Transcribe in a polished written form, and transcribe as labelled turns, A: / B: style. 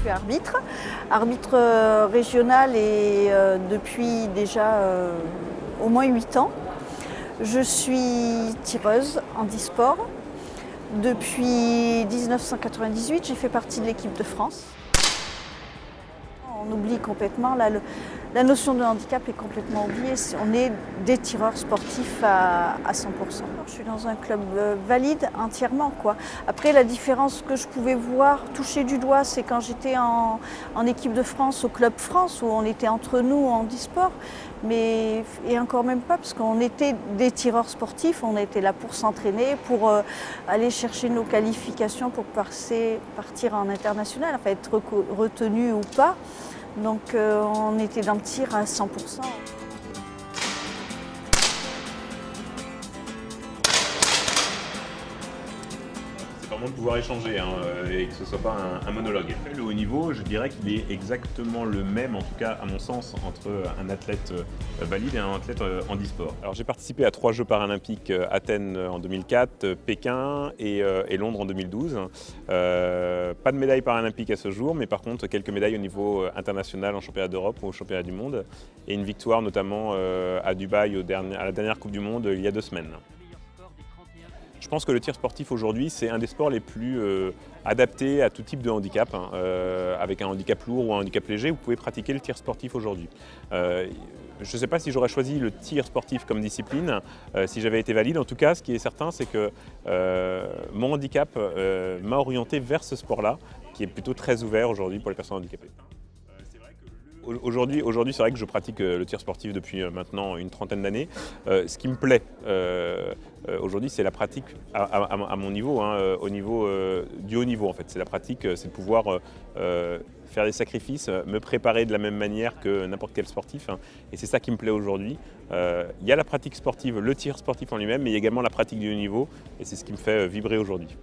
A: suis arbitre régional et depuis déjà au moins 8 ans. Je suis tireuse handisport. Depuis 1998, j'ai fait partie de l'équipe de France. On oublie complètement, la notion de handicap est complètement oubliée. On est des tireurs sportifs à 100%. Je suis dans un club valide entièrement, quoi. Après, la différence que je pouvais voir, toucher du doigt, c'est quand j'étais en équipe de France, au Club France, où on était entre nous en handisport. Et encore même pas, parce qu'on était des tireurs sportifs, on était là pour s'entraîner, pour aller chercher nos qualifications pour partir en international, enfin être retenu ou pas. Donc on était dans le tir à 100%.
B: Vraiment de pouvoir échanger et que ce ne soit pas un monologue. Le haut niveau, je dirais qu'il est exactement le même, en tout cas à mon sens, entre un athlète valide et un athlète handisport. Alors j'ai participé à 3 Jeux paralympiques, Athènes en 2004, Pékin et Londres en 2012. Pas de médaille paralympique à ce jour, mais par contre quelques médailles au niveau international en championnat d'Europe ou au championnat du monde et une victoire notamment à Dubaï à la dernière Coupe du Monde il y a 2 semaines. Je pense que le tir sportif aujourd'hui, c'est un des sports les plus adaptés à tout type de handicap. Avec un handicap lourd ou un handicap léger, vous pouvez pratiquer le tir sportif aujourd'hui. Je ne sais pas si j'aurais choisi le tir sportif comme discipline si j'avais été valide. En tout cas, ce qui est certain, c'est que mon handicap m'a orienté vers ce sport-là, qui est plutôt très ouvert aujourd'hui pour les personnes handicapées. Aujourd'hui, c'est vrai que je pratique le tir sportif depuis maintenant une trentaine d'années. Ce qui me plaît aujourd'hui, c'est la pratique à mon niveau, au niveau du haut niveau en fait. C'est la pratique, c'est de pouvoir faire des sacrifices, me préparer de la même manière que n'importe quel sportif. Et c'est ça qui me plaît aujourd'hui. Il y a la pratique sportive, le tir sportif en lui-même, mais il y a également la pratique du haut niveau. Et c'est ce qui me fait vibrer aujourd'hui.